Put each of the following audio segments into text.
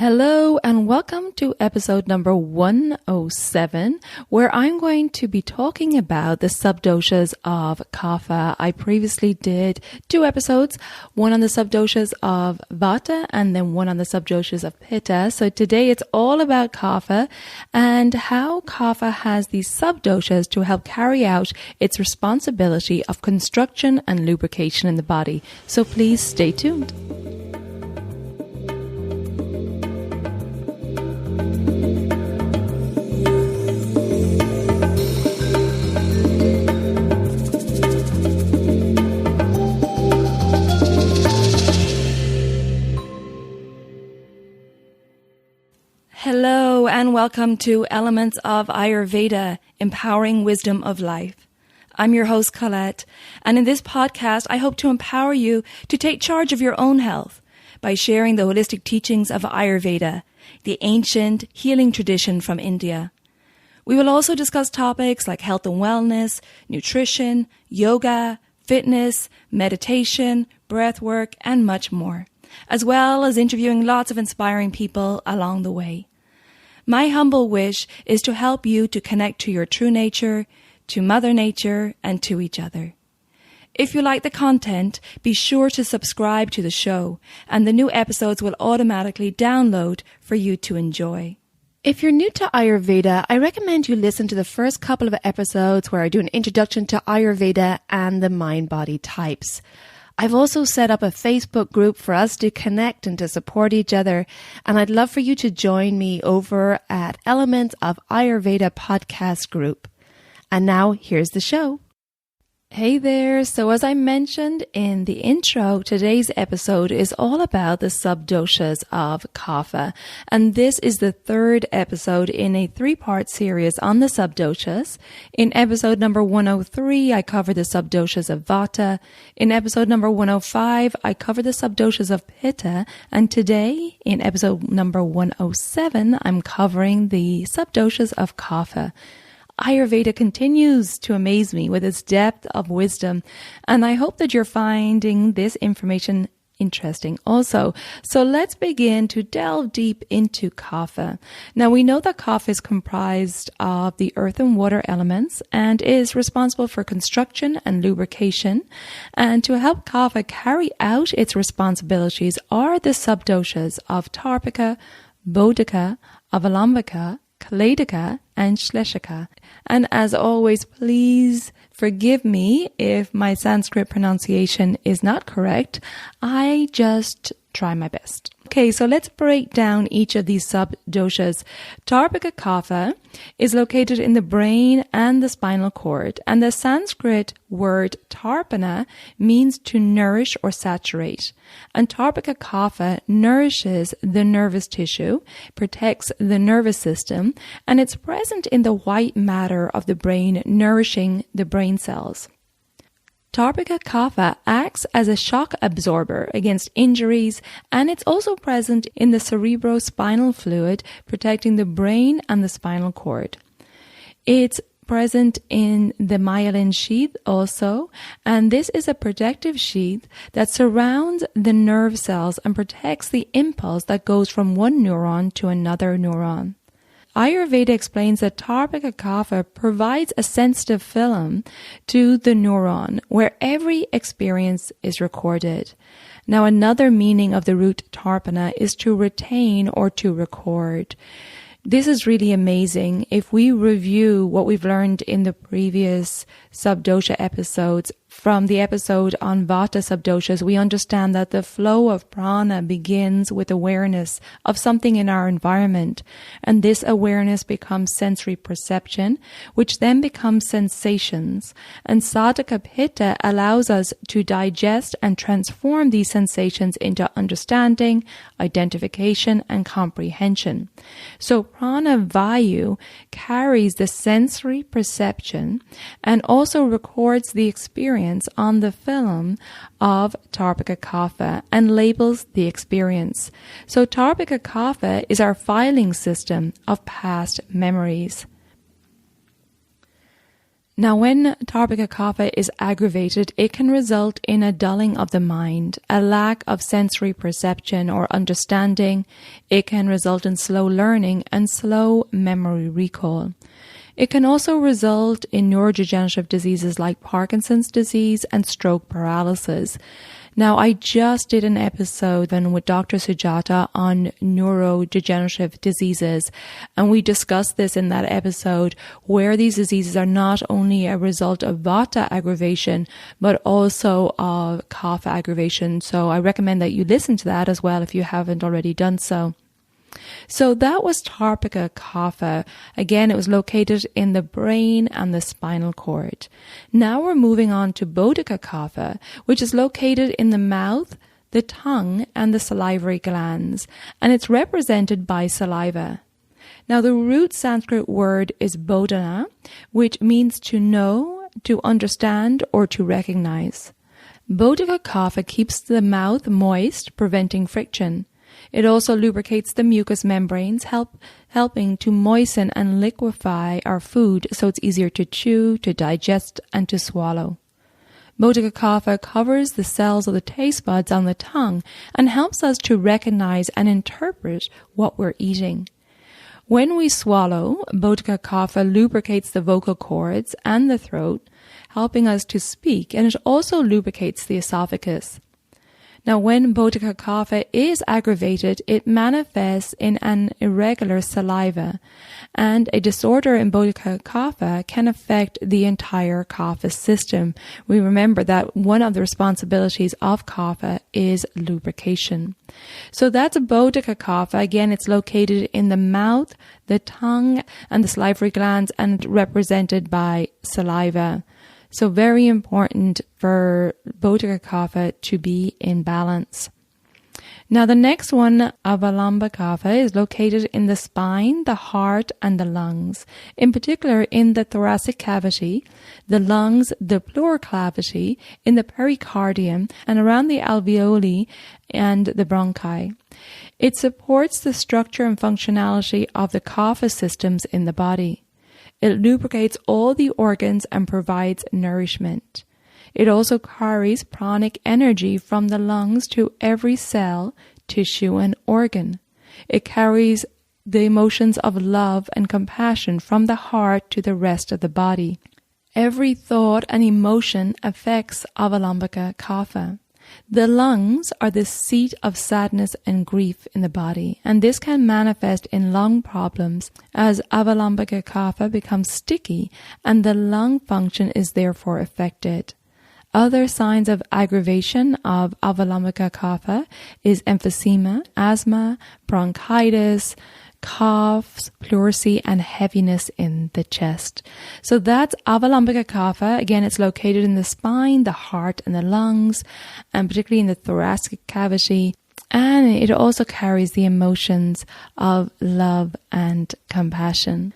Hello and welcome to episode number 107, where I'm going to be talking about the subdoshas of Kapha. I previously did 2 episodes, one on the subdoshas of Vata and then one on the subdoshas of Pitta. So today it's all about Kapha and how Kapha has these subdoshas to help carry out its responsibility of construction and lubrication in the body. So please stay tuned. Hello and welcome to Elements of Ayurveda, Empowering Wisdom of Life. I'm your host, Colette, and in this podcast, I hope to empower you to take charge of your own health by sharing the holistic teachings of Ayurveda, the ancient healing tradition from India. We will also discuss topics like health and wellness, nutrition, yoga, fitness, meditation, breath work, and much more, as well as interviewing lots of inspiring people along the way. My humble wish is to help you to connect to your true nature, to Mother Nature, and to each other. If you like the content, be sure to subscribe to the show, and the new episodes will automatically download for you to enjoy. If you're new to Ayurveda, I recommend you listen to the first couple of episodes where I do an introduction to Ayurveda and the mind-body types. I've also set up a Facebook group for us to connect and to support each other, and I'd love for you to join me over at Elements of Ayurveda podcast group. And now here's the show. Hey there. So as I mentioned in the intro, today's episode is all about the subdoshas of Kapha. And this is the 3rd episode in a 3-part series on the subdoshas. In episode number 103, I covered the subdoshas of Vata. In episode number 105, I covered the subdoshas of Pitta. And today, in episode number 107, I'm covering the subdoshas of Kapha. Ayurveda continues to amaze me with its depth of wisdom, and I hope that you're finding this information interesting also. So let's begin to delve deep into Kapha. Now we know that Kapha is comprised of the earth and water elements and is responsible for construction and lubrication. And to help Kapha carry out its responsibilities are the subdoshas of Tarpaka, Bodhaka, Avalambaka, Kledaka, and Shleshaka. And as always, please forgive me if my Sanskrit pronunciation is not correct. I just try my best. Okay, so let's break down each of these subdoshas. Tarpaka Kapha is located in the brain and the spinal cord, and the Sanskrit word tarpana means to nourish or saturate. And Tarpaka Kapha nourishes the nervous tissue, protects the nervous system, and it's present in the white matter of the brain, nourishing the brain cells. Tarpaka Kapha acts as a shock absorber against injuries, and it's also present in the cerebrospinal fluid, protecting the brain and the spinal cord. It's present in the myelin sheath also, and this is a protective sheath that surrounds the nerve cells and protects the impulse that goes from one neuron to another neuron. Ayurveda explains that Tarpaka Kapha provides a sensitive film to the neuron where every experience is recorded. Now, another meaning of the root tarpana is to retain or to record. This is really amazing. If we review what we've learned in the previous subdosha episodes, from the episode on Vata subdoshas, we understand that the flow of prana begins with awareness of something in our environment, and this awareness becomes sensory perception, which then becomes sensations. And Sadhaka Pitta allows us to digest and transform these sensations into understanding, identification, and comprehension. So prana vayu carries the sensory perception and also records the experience on the film of Tarpaka Kapha and labels the experience. So Tarpaka Kapha is our filing system of past memories. Now, when Tarpaka Kapha is aggravated, it can result in a dulling of the mind, a lack of sensory perception or understanding. It can result in slow learning and slow memory recall. It can also result in neurodegenerative diseases like Parkinson's disease and stroke paralysis. Now, I just did an episode with Dr. Sujata on neurodegenerative diseases, and we discussed this in that episode, where these diseases are not only a result of Vata aggravation, but also of Kapha aggravation. So I recommend that you listen to that as well if you haven't already done so. So that was Tarpaka Kapha. Again, it was located in the brain and the spinal cord. Now we're moving on to Bodhaka Kapha, which is located in the mouth, the tongue, and the salivary glands, and it's represented by saliva. Now the root Sanskrit word is bodhana, which means to know, to understand, or to recognize. Bodhaka Kapha keeps the mouth moist, preventing friction. It also lubricates the mucous membranes, helping to moisten and liquefy our food so it's easier to chew, to digest, and to swallow. Bodhaka Kapha covers the cells of the taste buds on the tongue and helps us to recognize and interpret what we're eating. When we swallow, Bodhaka Kapha lubricates the vocal cords and the throat, helping us to speak, and it also lubricates the esophagus. Now, when Bodhaka Kapha is aggravated, it manifests in an irregular saliva, and a disorder in Bodhaka Kapha can affect the entire Kapha system. We remember that one of the responsibilities of Kapha is lubrication. So that's Bodhaka Kapha. Again, it's located in the mouth, the tongue, and the salivary glands, and represented by saliva. So very important for Bodhaka Kapha to be in balance. Now the next one, Avalambaka, is located in the spine, the heart, and the lungs. In particular, in the thoracic cavity, the lungs, the pleural cavity, in the pericardium, and around the alveoli and the bronchi. It supports the structure and functionality of the Kapha systems in the body. It lubricates all the organs and provides nourishment. It also carries pranic energy from the lungs to every cell, tissue, and organ. It carries the emotions of love and compassion from the heart to the rest of the body. Every thought and emotion affects Avalambaka Kapha. The lungs are the seat of sadness and grief in the body, and this can manifest in lung problems as Avalambaka Kapha becomes sticky and the lung function is therefore affected. Other signs of aggravation of Avalambaka Kapha is emphysema, asthma, bronchitis, coughs, pleurisy, and heaviness in the chest. So that's Avalambaka Kapha. Again, it's located in the spine, the heart, and the lungs, and particularly in the thoracic cavity. And it also carries the emotions of love and compassion.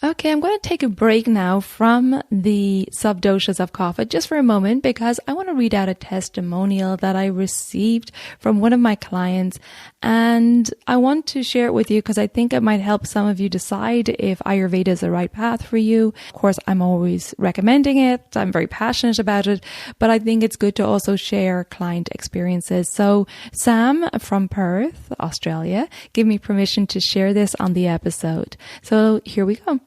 Okay, I'm going to take a break now from the subdoshas of Kapha just for a moment because I want to read out a testimonial that I received from one of my clients, and I want to share it with you because I think it might help some of you decide if Ayurveda is the right path for you. Of course, I'm always recommending it. I'm very passionate about it, but I think it's good to also share client experiences. So Sam from Perth, Australia, gave me permission to share this on the episode. So here we go.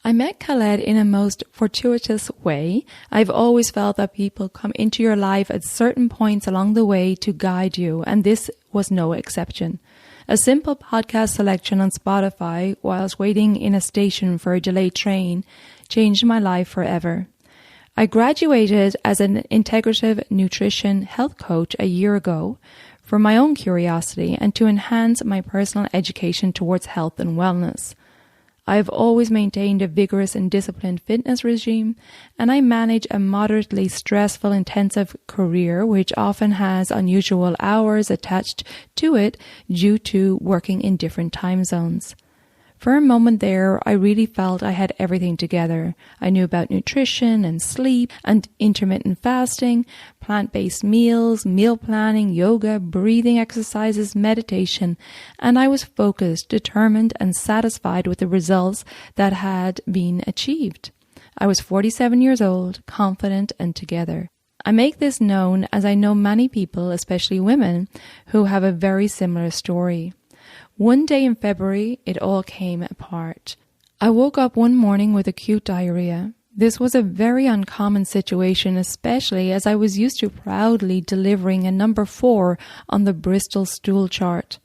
I met Colette in a most fortuitous way. I've always felt that people come into your life at certain points along the way to guide you, and this was no exception. A simple podcast selection on Spotify whilst waiting in a station for a delayed train changed my life forever. I graduated as an integrative nutrition health coach a year ago for my own curiosity and to enhance my personal education towards health and wellness. I have always maintained a vigorous and disciplined fitness regime, and I manage a moderately stressful, intensive career which often has unusual hours attached to it due to working in different time zones. For a moment there, I really felt I had everything together. I knew about nutrition and sleep and intermittent fasting, plant-based meals, meal planning, yoga, breathing exercises, meditation, and I was focused, determined, and satisfied with the results that had been achieved. I was 47 years old, confident and together. I make this known as I know many people, especially women, who have a very similar story. One day in February, it all came apart. I woke up one morning with acute diarrhea. This was a very uncommon situation, especially as I was used to proudly delivering a number 4 on the Bristol stool chart.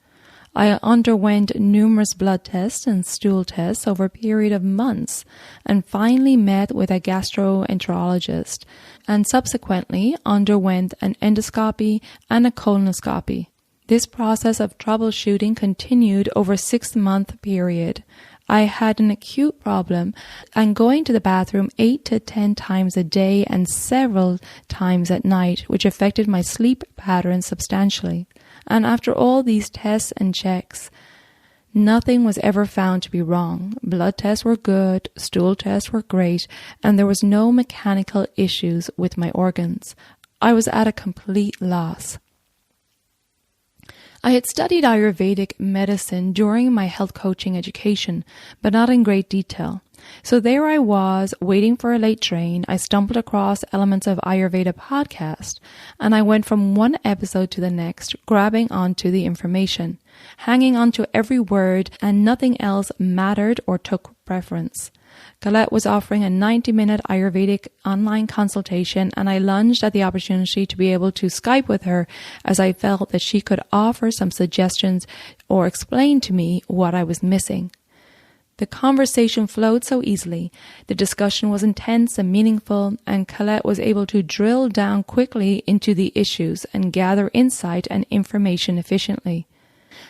I underwent numerous blood tests and stool tests over a period of months and finally met with a gastroenterologist and subsequently underwent an endoscopy and a colonoscopy. This process of troubleshooting continued over a 6-month period. I had an acute problem and going to the bathroom 8 to 10 times a day and several times at night, which affected my sleep pattern substantially. And after all these tests and checks, nothing was ever found to be wrong. Blood tests were good, stool tests were great, and there was no mechanical issues with my organs. I was at a complete loss. I had studied Ayurvedic medicine during my health coaching education, but not in great detail. So there I was, waiting for a late train. I stumbled across Elements of Ayurveda podcast, and I went from one episode to the next, grabbing onto the information, hanging onto every word, and nothing else mattered or took preference. Colette was offering a 90-minute Ayurvedic online consultation, and I lunged at the opportunity to be able to Skype with her as I felt that she could offer some suggestions or explain to me what I was missing. The conversation flowed so easily, the discussion was intense and meaningful, and Colette was able to drill down quickly into the issues and gather insight and information efficiently.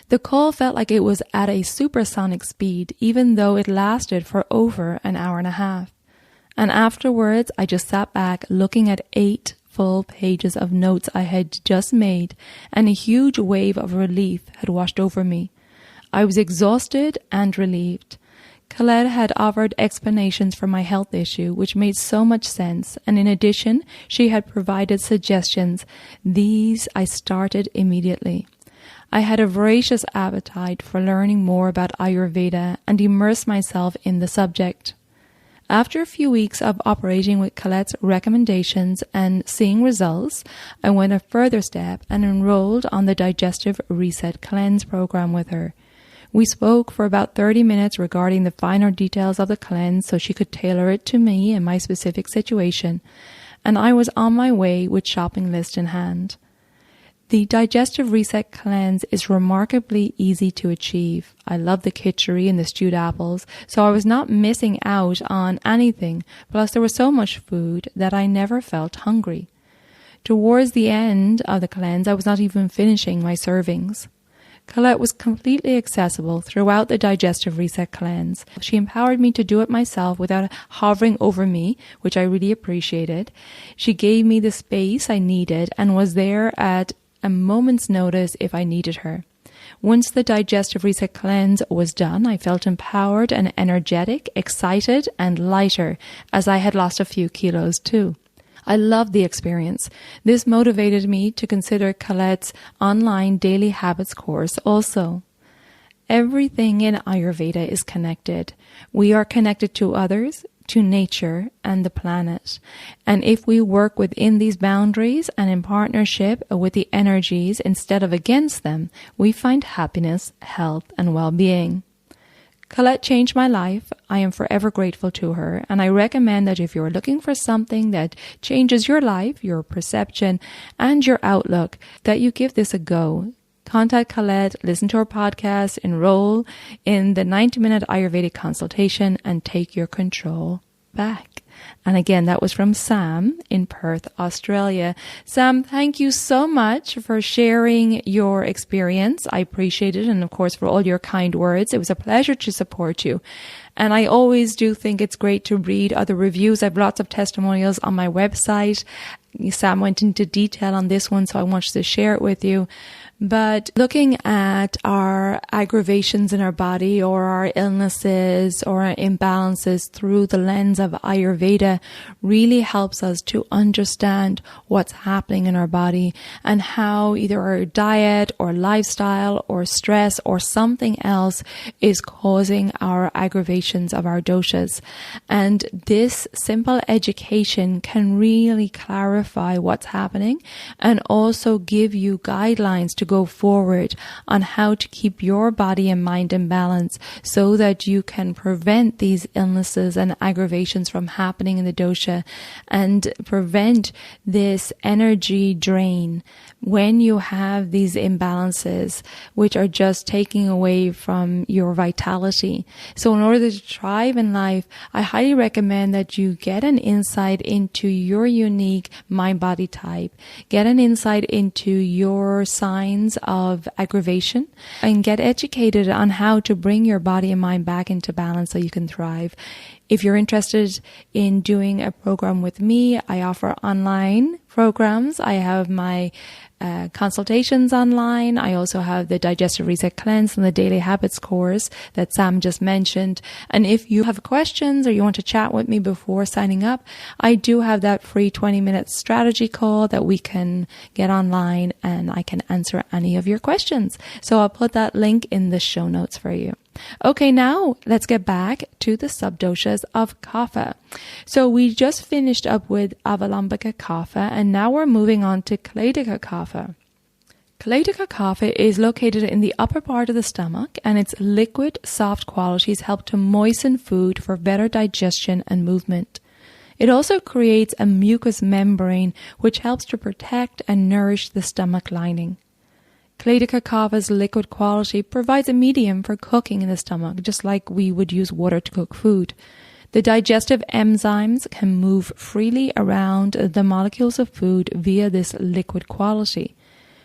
The call felt like it was at a supersonic speed, even though it lasted for over an hour and a half. And afterwards, I just sat back looking at 8 full pages of notes I had just made, and a huge wave of relief had washed over me. I was exhausted and relieved. Colette had offered explanations for my health issue, which made so much sense, and in addition, she had provided suggestions. These I started immediately. I had a voracious appetite for learning more about Ayurveda and immersed myself in the subject. After a few weeks of operating with Colette's recommendations and seeing results, I went a further step and enrolled on the Digestive Reset Cleanse program with her. We spoke for about 30 minutes regarding the finer details of the cleanse so she could tailor it to me and my specific situation, and I was on my way with shopping list in hand. The Digestive Reset Cleanse is remarkably easy to achieve. I love the khichdi and the stewed apples, so I was not missing out on anything, plus there was so much food that I never felt hungry. Towards the end of the cleanse, I was not even finishing my servings. Colette was completely accessible throughout the Digestive Reset Cleanse. She empowered me to do it myself without hovering over me, which I really appreciated. She gave me the space I needed and was there at a moment's notice if I needed her. Once the Digestive Reset Cleanse was done, I felt empowered and energetic, excited and lighter, as I had lost a few kilos too. I loved the experience. This motivated me to consider Colette's online daily habits course also. Everything in Ayurveda is connected. We are connected to others, to nature, and the planet. And if we work within these boundaries and in partnership with the energies instead of against them, we find happiness, health, and well-being. Colette changed my life. I am forever grateful to her, and I recommend that if you're looking for something that changes your life, your perception, and your outlook, that you give this a go. Contact Colette, listen to her podcast, enroll in the 90-minute Ayurvedic consultation, and take your control back. And again, that was from Sam in Perth, Australia. Sam, thank you so much for sharing your experience. I appreciate it. And of course, for all your kind words. It was a pleasure to support you. And I always do think it's great to read other reviews. I have lots of testimonials on my website. Sam went into detail on this one, so I wanted to share it with you. But looking at our aggravations in our body or our illnesses or our imbalances through the lens of Ayurveda really helps us to understand what's happening in our body and how either our diet or lifestyle or stress or something else is causing our aggravations variations of our doshas. And this simple education can really clarify what's happening and also give you guidelines to go forward on how to keep your body and mind in balance so that you can prevent these illnesses and aggravations from happening in the dosha and prevent this energy drain when you have these imbalances, which are just taking away from your vitality. So in order to thrive in life, I highly recommend that you get an insight into your unique mind-body type, get an insight into your signs of aggravation, and get educated on how to bring your body and mind back into balance so you can thrive. If you're interested in doing a program with me, I offer online programs. I have my consultations online. I also have the Digestive Reset Cleanse and the Daily Habits course that Sam just mentioned. And if you have questions or you want to chat with me before signing up, I do have that free 20-minute strategy call that we can get online and I can answer any of your questions. So I'll put that link in the show notes for you. Okay, now let's get back to the subdoshas of Kapha. So we just finished up with Avalambaka Kapha, and now we're moving on to Kledaka Kapha. Kledaka Kapha is located in the upper part of the stomach, and its liquid, soft qualities help to moisten food for better digestion and movement. It also creates a mucous membrane which helps to protect and nourish the stomach lining. Kledaka Kapha's liquid quality provides a medium for cooking in the stomach, just like we would use water to cook food. The digestive enzymes can move freely around the molecules of food via this liquid quality.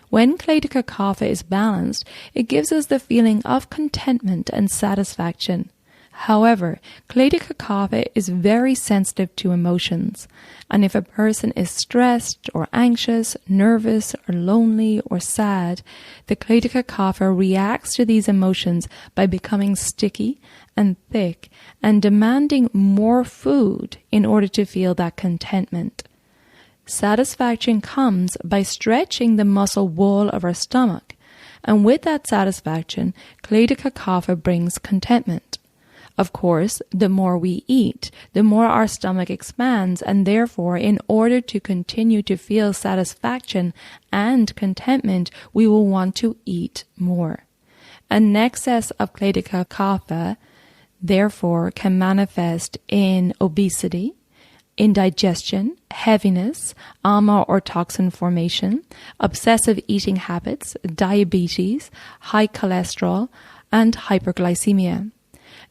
When Kledaka Kapha is balanced, it gives us the feeling of contentment and satisfaction. However, Kledaka Kapha is very sensitive to emotions, and if a person is stressed or anxious, nervous or lonely or sad, the Kledaka Kapha reacts to these emotions by becoming sticky and thick and demanding more food in order to feel that contentment. Satisfaction comes by stretching the muscle wall of our stomach, and with that satisfaction, Kledaka Kapha brings contentment. Of course, the more we eat, the more our stomach expands, and therefore, in order to continue to feel satisfaction and contentment, we will want to eat more. An excess of Kledaka Kapha, therefore, can manifest in obesity, indigestion, heaviness, ama or toxin formation, obsessive eating habits, diabetes, high cholesterol, and hyperglycemia.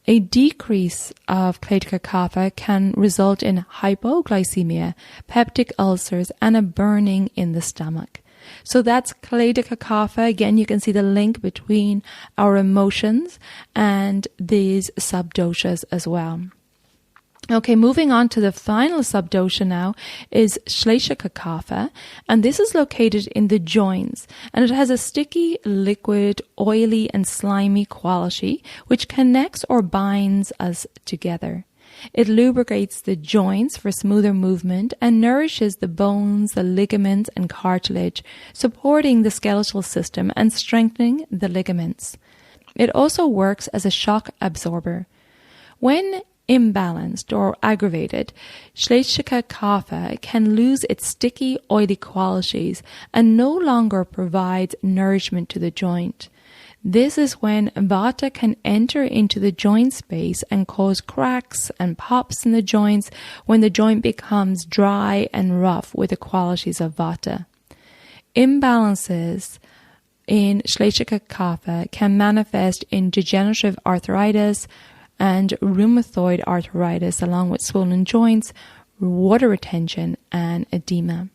A decrease of Kledaka Kapha can result in hypoglycemia, peptic ulcers, and a burning in the stomach. So that's Kledaka Kapha. Again, you can see the link between our emotions and these subdoshas as well. Okay, moving on to the final subdosha now is Shleshaka Kapha, and this is located in the joints, and it has a sticky, liquid, oily, and slimy quality which connects or binds us together. It lubricates the joints for smoother movement and nourishes the bones, the ligaments, and cartilage, supporting the skeletal system and strengthening the ligaments. It also works as a shock absorber. When imbalanced or aggravated, Shleshaka Kapha can lose its sticky, oily qualities and no longer provides nourishment to the joint. This is when Vata can enter into the joint space and cause cracks and pops in the joints when the joint becomes dry and rough with the qualities of Vata. Imbalances in Shleshaka Kapha can manifest in degenerative arthritis and rheumatoid arthritis, along with swollen joints, water retention, and edema.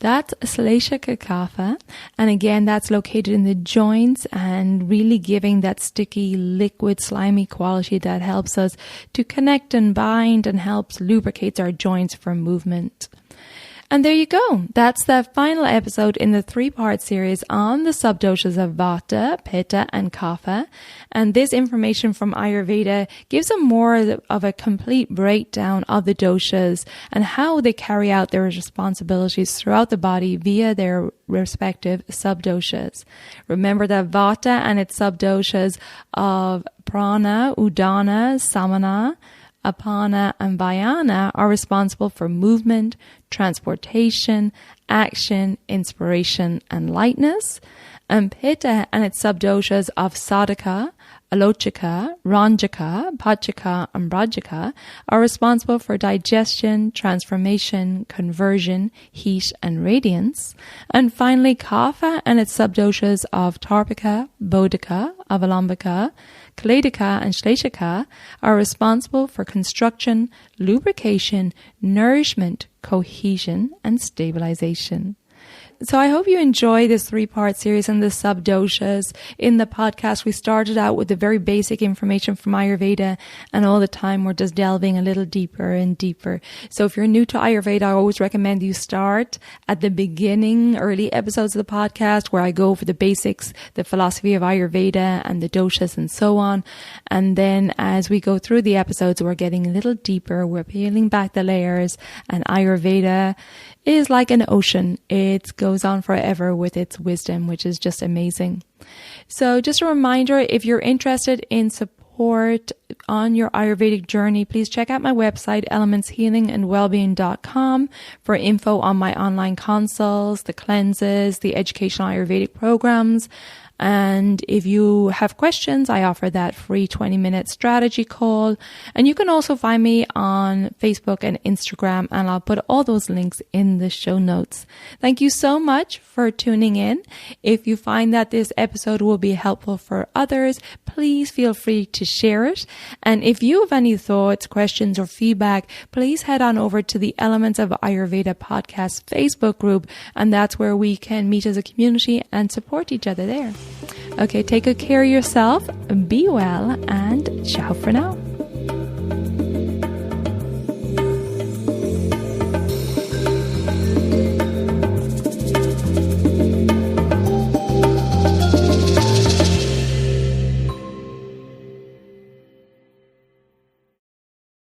That's Shleshaka Kapha, and again, that's located in the joints and really giving that sticky, liquid, slimy quality that helps us to connect and bind and helps lubricate our joints for movement. And there you go. That's the final episode in the 3-part series on the subdoshas of Vata, Pitta, and Kapha. And this information from Ayurveda gives a more of a complete breakdown of the doshas and how they carry out their responsibilities throughout the body via their respective subdoshas. Remember that Vata and its subdoshas of Prana, Udana, Samana, Apana, and Vayana are responsible for movement, transportation, action, inspiration, and lightness. And Pitta and its subdoshas of Sadhaka, Alochaka, Ranjaka, Pachaka, and Brajaka are responsible for digestion, transformation, conversion, heat, and radiance. And finally, Kapha and its subdoshas of Tarpaka, Bodhaka, Avalambaka, Kledaka, and Shleshaka are responsible for construction, lubrication, nourishment, cohesion, and stabilisation. So I hope you enjoy this 3-part series on the subdoshas. In the podcast, we started out with the very basic information from Ayurveda, and all the time we're just delving a little deeper and deeper. So if you're new to Ayurveda, I always recommend you start at the beginning, early episodes of the podcast, where I go over the basics, the philosophy of Ayurveda and the doshas and so on. And then as we go through the episodes, we're getting a little deeper. We're peeling back the layers, and Ayurveda is like an ocean. It goes on forever with its wisdom, which is just amazing. So just a reminder, if you're interested in support on your Ayurvedic journey, please check out my website, elementshealingandwellbeing.com, for info on my online consults, the cleanses, the educational Ayurvedic programs. And if you have questions, I offer that free 20-minute strategy call. And you can also find me on Facebook and Instagram, and I'll put all those links in the show notes. Thank you so much for tuning in. If you find that this episode will be helpful for others, please feel free to share it. And if you have any thoughts, questions, or feedback, please head on over to the Elements of Ayurveda podcast Facebook group, and that's where we can meet as a community and support each other there. Okay, take good care of yourself, be well, and ciao for now.